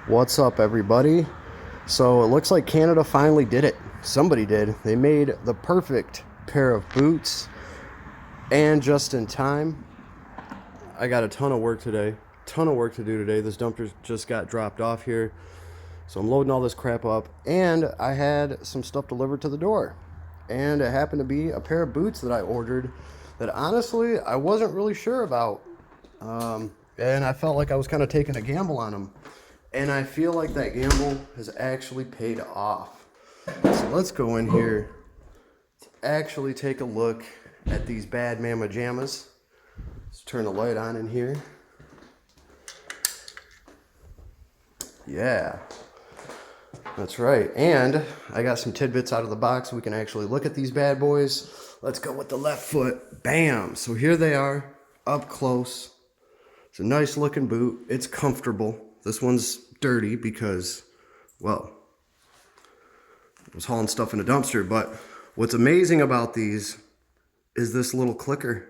What's up, everybody? So it looks like Canada finally did it. Somebody did. They made the perfect pair of boots, and just in time. I got a ton of work today. Ton of work to do today. This dumper just got dropped off here. So I'm loading all this crap up, and I had some stuff delivered to the door. And it happened to be a pair of boots that I ordered that honestly I wasn't really sure about. And I felt like I was kind of taking a gamble on them. And I feel like that gamble has actually paid off. So let's go in here to actually take a look at these Bad Mama Jammas. Let's turn the light on in here. Yeah, that's right. And I got some tidbits out of the box so we can actually look at these bad boys. Let's go with the left foot. Bam! So here they are, up close. It's a nice looking boot. It's comfortable. This one's dirty because, well, I was hauling stuff in a dumpster. But what's amazing about these is this little clicker.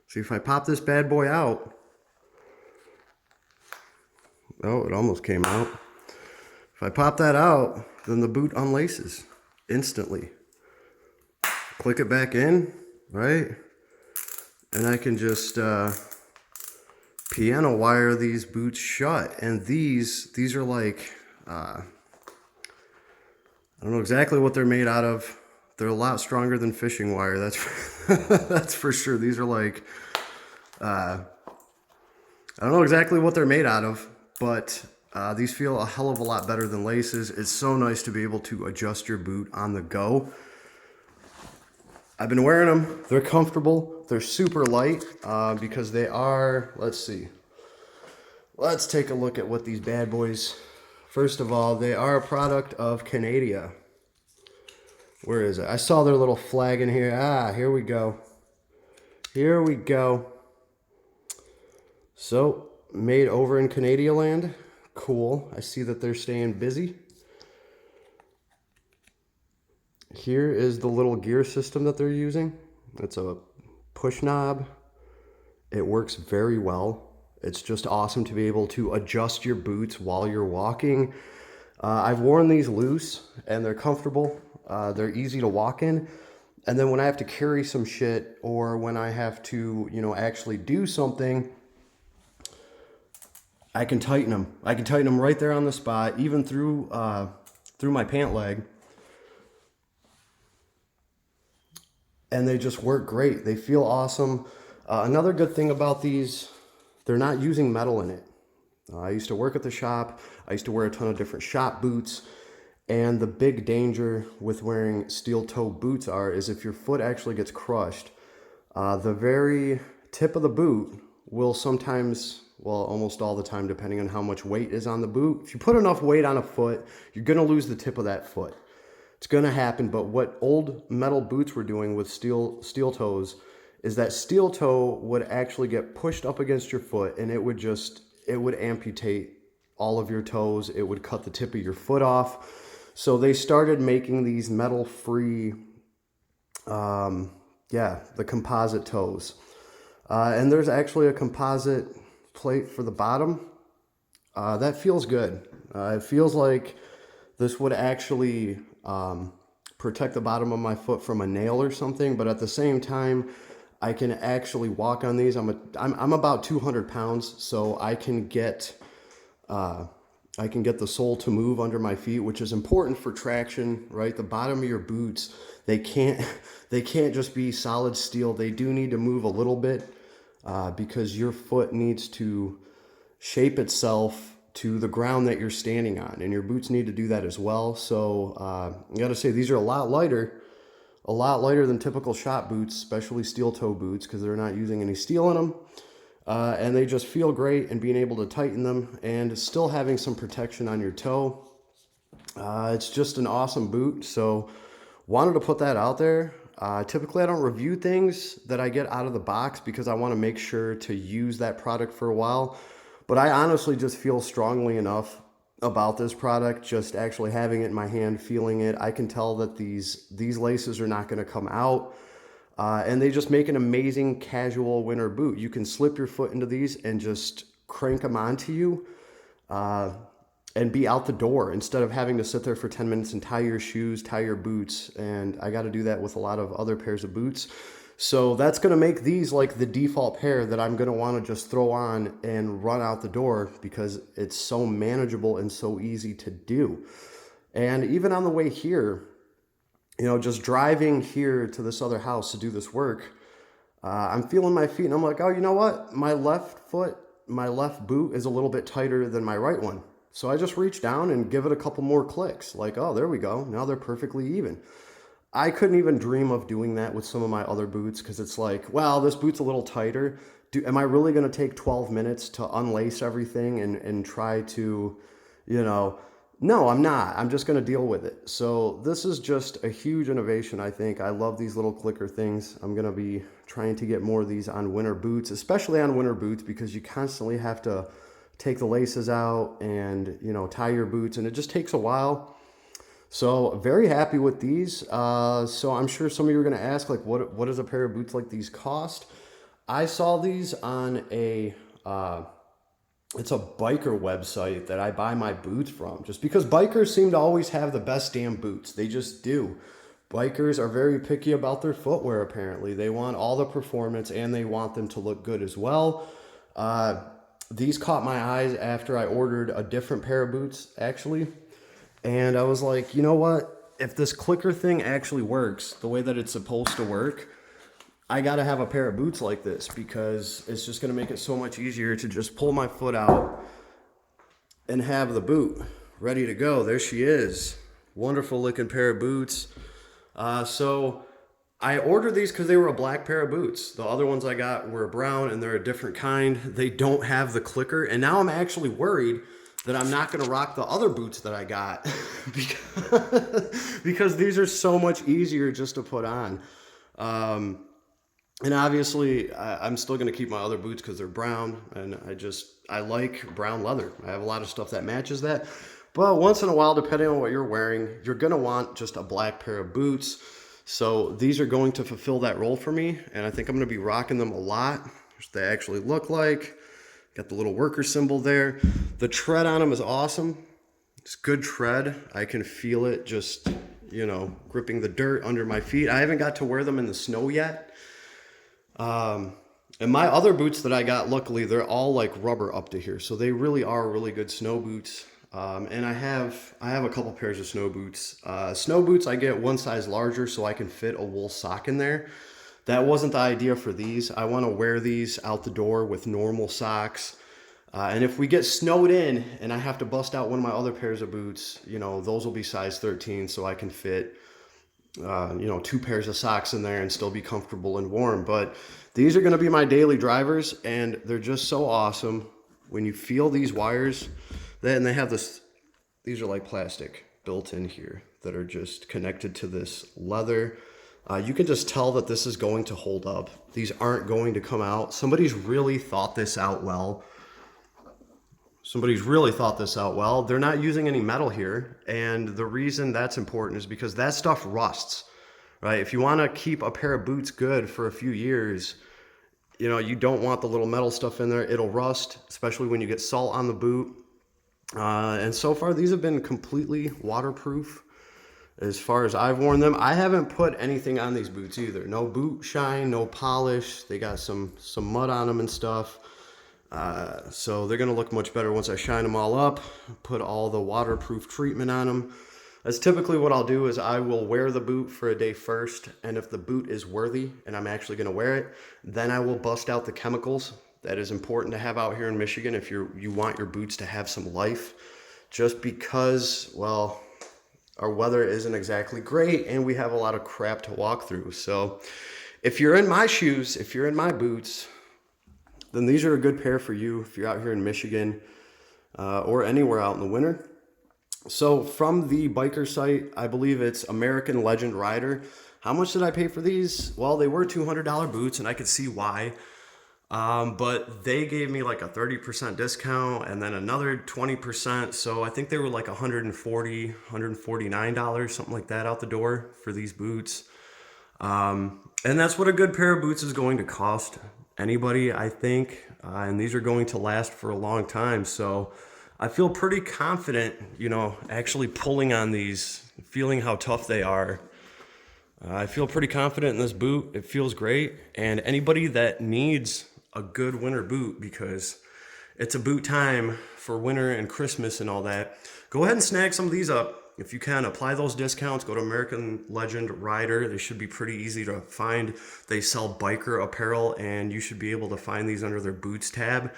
See, if I pop this bad boy out, oh, it almost came out. If I pop that out, then the boot unlaces instantly. Click it back in, right? And I can just piano wire these boots shut. And these are like, I don't know exactly what they're made out of. They're a lot stronger than fishing wire. That's for sure. These are like, I don't know exactly what they're made out of, but these feel a hell of a lot better than laces. It's so nice to be able to adjust your boot on the go. I've been wearing them. They're comfortable. They're super light because they are, let's see. Let's take a look at what these bad boys, first of all, they are a product of Canada. Where is it? I saw their little flag in here. Ah, here we go. Here we go. So, made over in Canada land. Cool. I see that they're staying busy. Here is the little gear system that they're using. It's a push knob. It works very well. It's just awesome to be able to adjust your boots while you're walking. I've worn these loose and they're comfortable. They're easy to walk in. And then when I have to carry some shit or when I have to, actually do something, I can tighten them. I can tighten them right there on the spot, even through my pant leg. And they just work great. They feel awesome. Another good thing about these, they're not using metal in it. I used to work at the shop. I used to wear a ton of different shop boots. And the big danger with wearing steel toe boots is if your foot actually gets crushed, the very tip of the boot will sometimes, well, almost all the time, depending on how much weight is on the boot. If you put enough weight on a foot, you're going to lose the tip of that foot. It's going to happen. But what old metal boots were doing with steel toes is that steel toe would actually get pushed up against your foot and it would amputate all of your toes. It would cut the tip of your foot off. So they started making these metal-free, the composite toes. And there's actually a composite plate for the bottom. That feels good. It feels like this would actually protect the bottom of my foot from a nail or something, but at the same time, I can actually walk on these. I'm about 200 pounds, so I can get the sole to move under my feet, which is important for traction, right? The bottom of your boots, they can't just be solid steel. They do need to move a little bit because your foot needs to shape itself to the ground that you're standing on, and your boots need to do that as well. So I gotta say, these are a lot lighter than typical shop boots, especially steel toe boots, because they're not using any steel in them. And they just feel great, and being able to tighten them and still having some protection on your toe. It's just an awesome boot. So wanted to put that out there. Typically I don't review things that I get out of the box because I want to make sure to use that product for a while. But I honestly just feel strongly enough about this product, just actually having it in my hand, feeling it. I can tell that these laces are not going to come out. And they just make an amazing casual winter boot. You can slip your foot into these and just crank them onto you. and be out the door instead of having to sit there for 10 minutes and tie your shoes, tie your boots. And I got to do that with a lot of other pairs of boots. So that's going to make these like the default pair that I'm going to want to just throw on and run out the door because it's so manageable and so easy to do. And even on the way here, you know, just driving here to this other house to do this work, I'm feeling my feet and I'm like, oh, you know what? My left boot is a little bit tighter than my right one. So I just reach down and give it a couple more clicks. Like, oh, there we go. Now they're perfectly even. I couldn't even dream of doing that with some of my other boots because it's like, well, this boot's a little tighter. Am I really going to take 12 minutes to unlace everything and try to, you know, no, I'm not. I'm just going to deal with it. So this is just a huge innovation, I think. I love these little clicker things. I'm going to be trying to get more of these on winter boots, especially on winter boots, because you constantly have to take the laces out and, you know, tie your boots, and it just takes a while. So very happy with these. So I'm sure some of you are going to ask, like, what does a pair of boots like these cost? I saw these on a, it's a biker website that I buy my boots from, just because bikers seem to always have the best damn boots. They just do. Bikers are very picky about their footwear, apparently. They want all the performance and they want them to look good as well. These caught my eyes after I ordered a different pair of boots, actually. And I was like, you know what? If this clicker thing actually works the way that it's supposed to work, I got to have a pair of boots like this because it's just going to make it so much easier to just pull my foot out and have the boot ready to go. There she is. Wonderful looking pair of boots. So I ordered these because they were a black pair of boots. The other ones I got were brown and they're a different kind. They don't have the clicker. And now I'm actually worried that I'm not going to rock the other boots that I got because these are so much easier just to put on. And obviously I'm still going to keep my other boots because they're brown and I like brown leather. I have a lot of stuff that matches that. But once in a while, depending on what you're wearing, you're going to want just a black pair of boots. So these are going to fulfill that role for me. And I think I'm going to be rocking them a lot. They actually look like. Got the little worker symbol there. The tread on them is awesome. It's good tread. I can feel it just, you know, gripping the dirt under my feet. I haven't got to wear them in the snow yet. And my other boots that I got, luckily, they're all like rubber up to here. So they really are really good snow boots. And I have a couple pairs of snow boots. Snow boots, I get one size larger so I can fit a wool sock in there. That wasn't the idea for these. I want to wear these out the door with normal socks. And if we get snowed in and I have to bust out one of my other pairs of boots, you know, those will be size 13 so I can fit, you know, 2 pairs of socks in there and still be comfortable and warm. But these are going to be my daily drivers and they're just so awesome. When you feel these wires, then they have this, these are like plastic built in here that are just connected to this leather. You can just tell that this is going to hold up. These aren't going to come out. Somebody's really thought this out well. They're not using any metal here. And the reason that's important is because that stuff rusts, right? If you want to keep a pair of boots good for a few years, you know, you don't want the little metal stuff in there. It'll rust, especially when you get salt on the boot. And so far, these have been completely waterproof. As far as I've worn them, I haven't put anything on these boots either. No boot shine, no polish. They got some mud on them and stuff. So they're going to look much better once I shine them all up, put all the waterproof treatment on them. That's typically what I'll do is I will wear the boot for a day first. And if the boot is worthy and I'm actually going to wear it, then I will bust out the chemicals. That is important to have out here in Michigan if you want your boots to have some life. Just because, well, our weather isn't exactly great and we have a lot of crap to walk through. So if you're in my shoes, if you're in my boots, then these are a good pair for you if you're out here in Michigan or anywhere out in the winter. So from the biker site, I believe it's American Legend Rider. How much did I pay for these? Well, they were $200 boots and I could see why. But they gave me like a 30% discount and then another 20%. So I think they were like $140, $149, something like that out the door for these boots. And that's what a good pair of boots is going to cost anybody, I think. And these are going to last for a long time. So I feel pretty confident, you know, actually pulling on these, feeling how tough they are. I feel pretty confident in this boot. It feels great. And anybody that needs a good winter boot, because it's a boot time for winter and Christmas and all that, go ahead and snag some of these up. If you can, apply those discounts. Go to American Legend Rider. They should be pretty easy to find. They sell biker apparel, and you should be able to find these under their boots tab.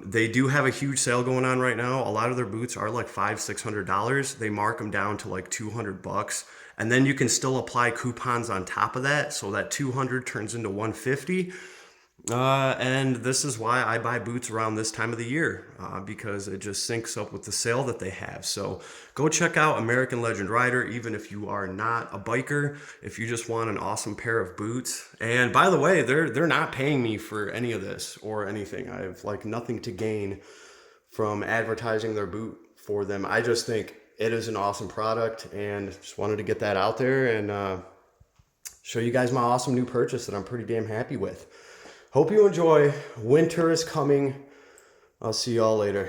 They do have a huge sale going on right now. A lot of their boots are like $500-600. They mark them down to like $200, and then you can still apply coupons on top of that, so that 200 turns into 150. And this is why I buy boots around this time of the year, because it just syncs up with the sale that they have. So go check out American Legend Rider, even if you are not a biker, if you just want an awesome pair of boots. And by the way, they're not paying me for any of this or anything. I have like nothing to gain from advertising their boot for them. I just think it is an awesome product, and just wanted to get that out there and show you guys my awesome new purchase that I'm pretty damn happy with. Hope you enjoy. Winter is coming. I'll see y'all later.